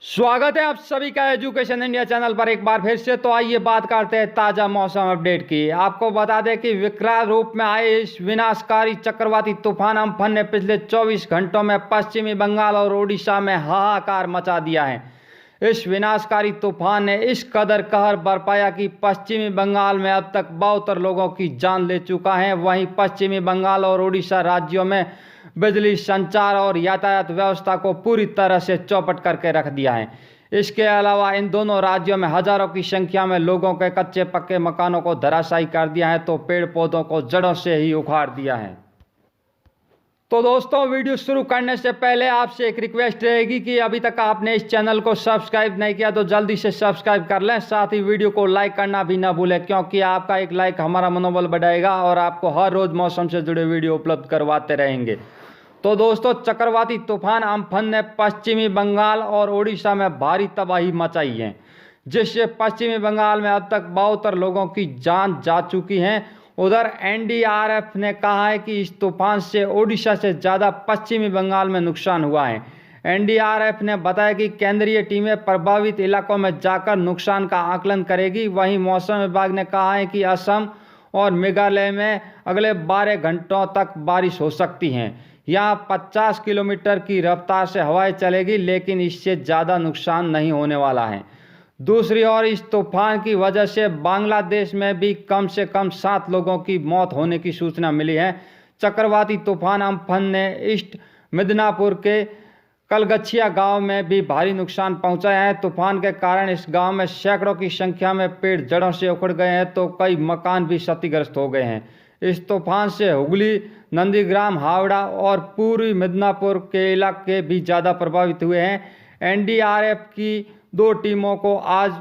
स्वागत है आप सभी का एजुकेशन इंडिया चैनल पर एक बार फिर से। तो आइए बात करते हैं ताज़ा मौसम अपडेट की। आपको बता दें कि विकराल रूप में आए इस विनाशकारी चक्रवाती तूफान अम्फन ने पिछले 24 घंटों में पश्चिमी बंगाल और ओडिशा में हाहाकार मचा दिया है। इस विनाशकारी तूफान ने इस कदर कहर बरपाया कि पश्चिमी बंगाल में अब तक 72 लोगों की जान ले चुका है। वहीं पश्चिमी बंगाल और ओडिशा राज्यों में बिजली, संचार और यातायात व्यवस्था को पूरी तरह से चौपट करके रख दिया है। इसके अलावा इन दोनों राज्यों में हजारों की संख्या में लोगों के कच्चे पक्के मकानों को धराशायी कर दिया है, तो पेड़ पौधों को जड़ों से ही उखाड़ दिया है। तो दोस्तों, वीडियो शुरू करने से पहले आपसे एक रिक्वेस्ट रहेगी कि अभी तक आपने इस चैनल को सब्सक्राइब नहीं किया तो जल्दी से सब्सक्राइब कर लें। साथ ही वीडियो को लाइक करना भी ना भूलें, क्योंकि आपका एक लाइक हमारा मनोबल बढ़ाएगा और आपको हर रोज मौसम से जुड़े वीडियो उपलब्ध करवाते रहेंगे। तो दोस्तों, चक्रवाती तूफान अम्फन ने पश्चिमी बंगाल और ओडिशा में भारी तबाही मचाई है, जिससे पश्चिमी बंगाल में अब तक 72 लोगों की जान जा चुकी है। उधर एनडीआरएफ ने कहा है कि इस तूफान से ओडिशा से ज़्यादा पश्चिमी बंगाल में नुकसान हुआ है। एनडीआरएफ ने बताया कि केंद्रीय टीमें प्रभावित इलाकों में जाकर नुकसान का आकलन करेगी। वहीं मौसम विभाग ने कहा है कि असम और मेघालय में अगले 12 घंटों तक बारिश हो सकती है। यहाँ 50 किलोमीटर की रफ्तार से हवाएं चलेगी, लेकिन इससे ज़्यादा नुकसान नहीं होने वाला है। दूसरी ओर इस तूफान की वजह से बांग्लादेश में भी कम से कम 7 लोगों की मौत होने की सूचना मिली है। चक्रवाती तूफान अम्फन ने ईस्ट मिदनापुर के कलगछिया गांव में भी भारी नुकसान पहुंचाया है। तूफान के कारण इस गांव में सैकड़ों की संख्या में पेड़ जड़ों से उखड़ गए हैं, तो कई मकान भी क्षतिग्रस्त हो गए हैं। इस तूफान से हुगली, नंदीग्राम, हावड़ा और पूर्वी मिदनापुर के इलाके भी ज़्यादा प्रभावित हुए हैं। एनडीआरएफ की 2 टीमों को आज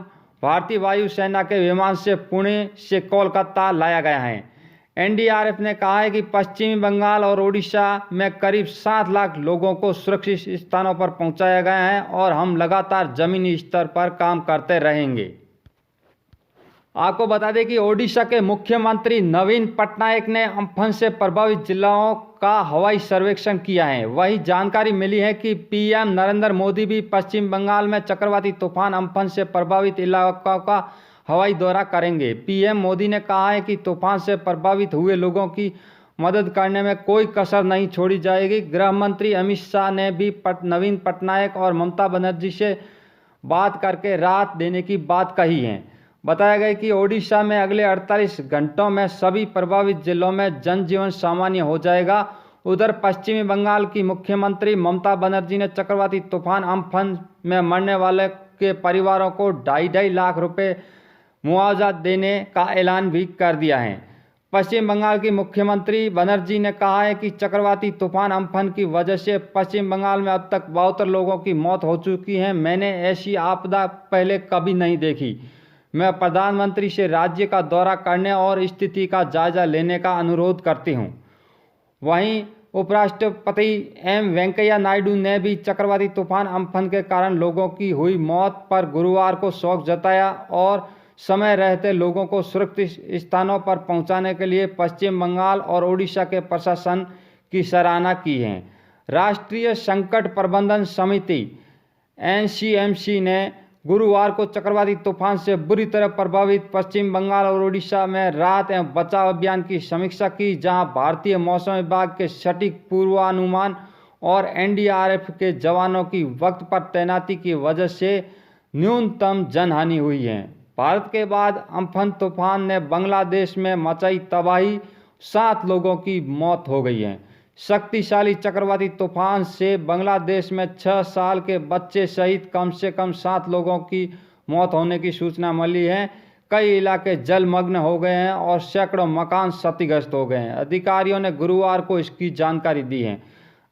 भारतीय वायुसेना के विमान से पुणे से कोलकाता लाया गया है। एनडीआरएफ ने कहा है कि पश्चिमी बंगाल और ओडिशा में करीब 7 लाख लोगों को सुरक्षित स्थानों पर पहुंचाया गया है और हम लगातार जमीनी स्तर पर काम करते रहेंगे। आपको बता दें कि ओडिशा के मुख्यमंत्री नवीन पटनायक ने अम्फन से प्रभावित जिलों का हवाई सर्वेक्षण किया है। वही जानकारी मिली है कि पीएम नरेंद्र मोदी भी पश्चिम बंगाल में चक्रवाती तूफान अम्फन से प्रभावित इलाकों का हवाई दौरा करेंगे। पीएम मोदी ने कहा है कि तूफान से प्रभावित हुए लोगों की मदद करने में कोई कसर नहीं छोड़ी जाएगी। गृह मंत्री अमित शाह ने भी नवीन पटनायक और ममता बनर्जी से बात करके राहत देने की बात कही है। बताया गया कि ओडिशा में अगले 48 घंटों में सभी प्रभावित जिलों में जनजीवन सामान्य हो जाएगा। उधर पश्चिमी बंगाल की मुख्यमंत्री ममता बनर्जी ने चक्रवाती तूफान अम्फन में मरने वाले के परिवारों को 2.5 लाख रुपए मुआवजा देने का ऐलान भी कर दिया है। पश्चिम बंगाल की मुख्यमंत्री बनर्जी ने कहा है कि चक्रवाती तूफान अम्फन की वजह से पश्चिम बंगाल में अब तक 72 लोगों की मौत हो चुकी है। मैंने ऐसी आपदा पहले कभी नहीं देखी। मैं प्रधानमंत्री से राज्य का दौरा करने और स्थिति का जायजा लेने का अनुरोध करती हूं। वहीं उपराष्ट्रपति एम वेंकैया नायडू ने भी चक्रवाती तूफान अम्फन के कारण लोगों की हुई मौत पर गुरुवार को शोक जताया और समय रहते लोगों को सुरक्षित स्थानों पर पहुंचाने के लिए पश्चिम बंगाल और ओडिशा के प्रशासन की सराहना की है। राष्ट्रीय संकट प्रबंधन समिति एनसीएमसी ने गुरुवार को चक्रवाती तूफान से बुरी तरह प्रभावित पश्चिम बंगाल और ओडिशा में राहत एवं बचाव अभियान की समीक्षा की, जहां भारतीय मौसम विभाग के सटीक पूर्वानुमान और एनडीआरएफ के जवानों की वक्त पर तैनाती की वजह से न्यूनतम जनहानि हुई है। भारत के बाद अम्फन तूफान ने बांग्लादेश में मचाई तबाही, 7 लोगों की मौत हो गई है। शक्तिशाली चक्रवाती तूफान से बांग्लादेश में 6 साल के बच्चे सहित कम से कम 7 लोगों की मौत होने की सूचना मिली है। कई इलाके जलमग्न हो गए हैं और सैकड़ों मकान क्षतिग्रस्त हो गए हैं। अधिकारियों ने गुरुवार को इसकी जानकारी दी है।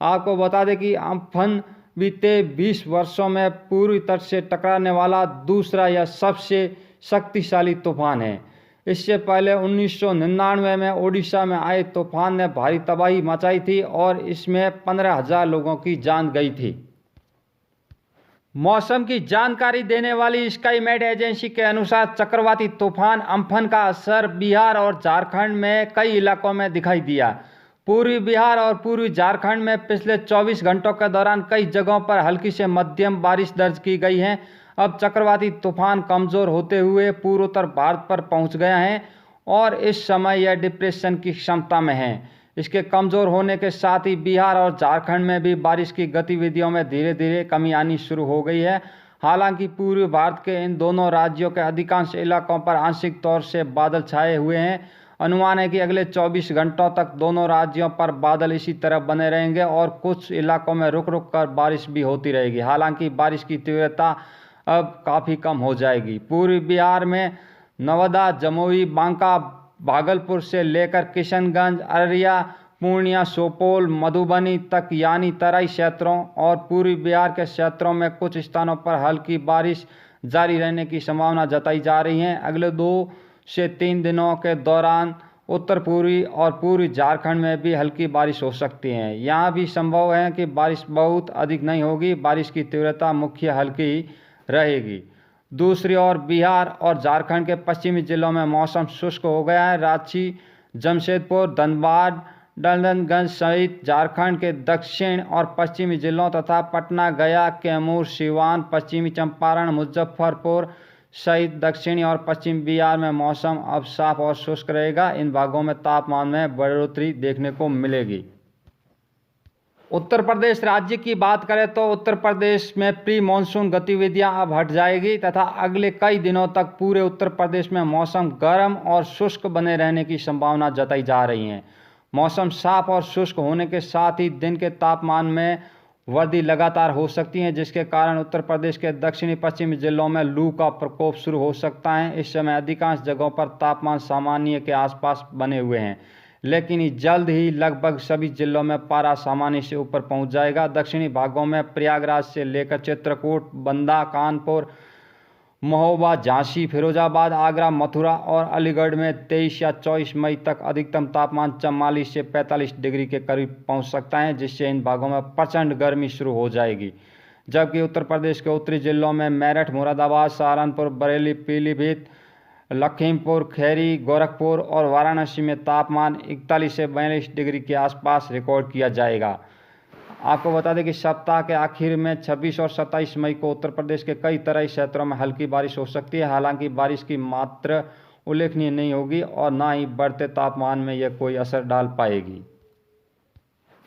आपको बता दें कि अम्फन बीते 20 वर्षों में पूरी तट से टकराने वाला दूसरा या सबसे शक्तिशाली तूफान है। इससे पहले 1999 में ओडिशा में आए तूफान ने भारी तबाही मचाई थी और इसमें 15,000 लोगों की जान गई थी। मौसम की जानकारी देने वाली स्काईमेट एजेंसी के अनुसार चक्रवाती तूफान अम्फन का असर बिहार और झारखंड में कई इलाकों में दिखाई दिया। पूर्वी बिहार और पूर्वी झारखंड में पिछले 24 घंटों के दौरान कई जगहों पर हल्की से मध्यम बारिश दर्ज की गई है। अब चक्रवाती तूफान कमज़ोर होते हुए पूर्वोत्तर भारत पर पहुंच गया है और इस समय यह डिप्रेशन की क्षमता में है। इसके कमज़ोर होने के साथ ही बिहार और झारखंड में भी बारिश की गतिविधियों में धीरे धीरे कमी आनी शुरू हो गई है। हालांकि पूर्वी भारत के इन दोनों राज्यों के अधिकांश इलाकों पर आंशिक तौर से बादल छाए हुए हैं। अनुमान है कि अगले 24 घंटों तक दोनों राज्यों पर बादल इसी तरह बने रहेंगे और कुछ इलाकों में रुक रुक कर बारिश भी होती रहेगी। हालांकि बारिश की तीव्रता अब काफ़ी कम हो जाएगी। पूर्वी बिहार में नवादा, जमुई, बांका, भागलपुर से लेकर किशनगंज, अररिया, पूर्णिया, सुपौल, मधुबनी तक यानी तराई क्षेत्रों और पूर्वी बिहार के क्षेत्रों में कुछ स्थानों पर हल्की बारिश जारी रहने की संभावना जताई जा रही है। अगले 2 से 3 दिनों के दौरान उत्तर पूर्वी और पूर्वी झारखंड में भी हल्की बारिश हो सकती है। यहाँ भी संभव है कि बारिश बहुत अधिक नहीं होगी, बारिश की तीव्रता मुख्य हल्की रहेगी। दूसरी ओर बिहार और झारखंड के पश्चिमी जिलों में मौसम शुष्क हो गया है। रांची, जमशेदपुर, धनबाद, डाल्टनगंज सहित झारखंड के दक्षिण और पश्चिमी जिलों तथा पटना, गया, कैमूर, सीवान, पश्चिमी चंपारण, मुजफ्फरपुर सहित दक्षिणी और पश्चिम बिहार में मौसम अब साफ और शुष्क रहेगा। इन भागों में तापमान में बढ़ोतरी देखने को मिलेगी। उत्तर प्रदेश राज्य की बात करें तो उत्तर प्रदेश में प्री मानसून गतिविधियां अब हट जाएगी तथा अगले कई दिनों तक पूरे उत्तर प्रदेश में मौसम गर्म और शुष्क बने रहने की संभावना जताई जा रही है। मौसम साफ और शुष्क होने के साथ ही दिन के तापमान में वृद्धि लगातार हो सकती है, जिसके कारण उत्तर प्रदेश के दक्षिणी पश्चिमी जिलों में लू का प्रकोप शुरू हो सकता है। इस समय अधिकांश जगहों पर तापमान सामान्य के आसपास बने हुए हैं, लेकिन जल्द ही लगभग सभी जिलों में पारा सामान्य से ऊपर पहुंच जाएगा। दक्षिणी भागों में प्रयागराज से लेकर चित्रकूट, बंदा, कानपुर, महोबा, झांसी, फिरोजाबाद, आगरा, मथुरा और अलीगढ़ में 23 या 24 मई तक अधिकतम तापमान 44 से 45 डिग्री के करीब पहुंच सकता है, जिससे इन भागों में प्रचंड गर्मी शुरू हो जाएगी। जबकि उत्तर प्रदेश के उत्तरी जिलों में मेरठ, मुरादाबाद, सहारनपुर, बरेली, पीलीभीत, लखीमपुर खीरी, गोरखपुर और वाराणसी में तापमान 41 से 42 डिग्री के आसपास रिकॉर्ड किया जाएगा। आपको बता दें कि सप्ताह के आखिर में 26 और 27 मई को उत्तर प्रदेश के कई तराई क्षेत्रों में हल्की बारिश हो सकती है। हालांकि बारिश की मात्रा उल्लेखनीय नहीं होगी और ना ही बढ़ते तापमान में यह कोई असर डाल पाएगी।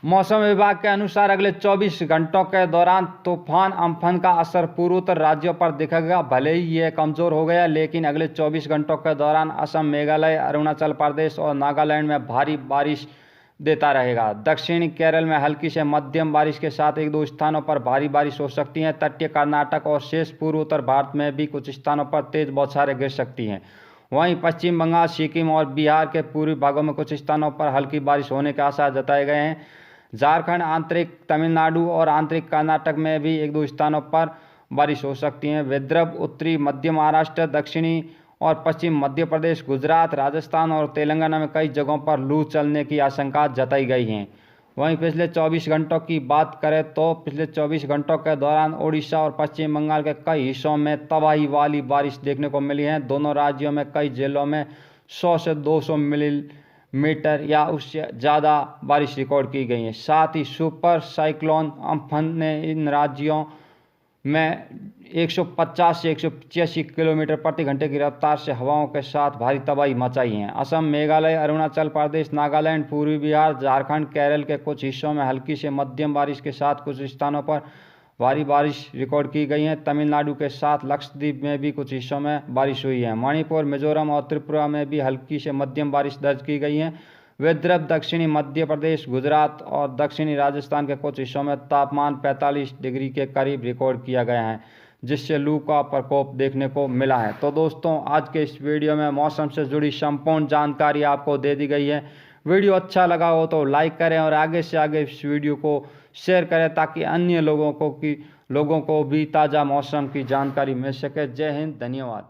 मौसम विभाग के अनुसार अगले 24 घंटों के दौरान तूफान अम्फन का असर पूर्वोत्तर राज्यों पर दिखेगा। भले ही यह कमज़ोर हो गया, लेकिन अगले 24 घंटों के दौरान असम, मेघालय, अरुणाचल प्रदेश और नागालैंड में भारी बारिश देता रहेगा। दक्षिणी केरल में हल्की से मध्यम बारिश के साथ 1-2 स्थानों पर भारी बारिश हो सकती है। तटीय कर्नाटक और शेष पूर्वोत्तर भारत में भी कुछ स्थानों पर तेज बौछारें गिर सकती हैं। वहीं पश्चिम बंगाल, सिक्किम और बिहार के पूर्वी भागों में कुछ स्थानों पर हल्की बारिश होने के आसार जताए गए हैं। झारखंड, आंतरिक तमिलनाडु और आंतरिक कर्नाटक में भी 1-2 स्थानों पर बारिश हो सकती है। विदर्भ, उत्तरी मध्य महाराष्ट्र, दक्षिणी और पश्चिम मध्य प्रदेश, गुजरात, राजस्थान और तेलंगाना में कई जगहों पर लू चलने की आशंका जताई गई है। वहीं पिछले 24 घंटों की बात करें तो पिछले 24 घंटों के दौरान ओडिशा और पश्चिम बंगाल के कई हिस्सों में तबाही वाली बारिश देखने को मिली है। दोनों राज्यों में कई जिलों में 100 से 200 मिलीमीटर या उससे ज़्यादा बारिश रिकॉर्ड की गई है। साथ ही सुपर साइक्लोन अम्फन ने इन राज्यों में 150 से 185 किलोमीटर प्रति घंटे की रफ्तार से हवाओं के साथ भारी तबाही मचाई है। असम, मेघालय, अरुणाचल प्रदेश, नागालैंड, पूर्वी बिहार, झारखंड, केरल के कुछ हिस्सों में हल्की से मध्यम बारिश के साथ कुछ स्थानों पर भारी बारिश रिकॉर्ड की गई है। तमिलनाडु के साथ लक्षद्वीप में भी कुछ हिस्सों में बारिश हुई है। मणिपुर, मिजोरम और त्रिपुरा में भी हल्की से मध्यम बारिश दर्ज की गई है। विदर्भ, दक्षिणी मध्य प्रदेश, गुजरात और दक्षिणी राजस्थान के कुछ हिस्सों में तापमान 45 डिग्री के करीब रिकॉर्ड किया गया है, जिससे लू का प्रकोप देखने को मिला है। तो दोस्तों, आज के इस वीडियो में मौसम से जुड़ी संपूर्ण जानकारी आपको दे दी गई है। वीडियो अच्छा लगा हो तो लाइक करें और आगे से आगे इस वीडियो को शेयर करें ताकि अन्य लोगों को भी ताज़ा मौसम की जानकारी मिल सके। जय हिंद, धन्यवाद।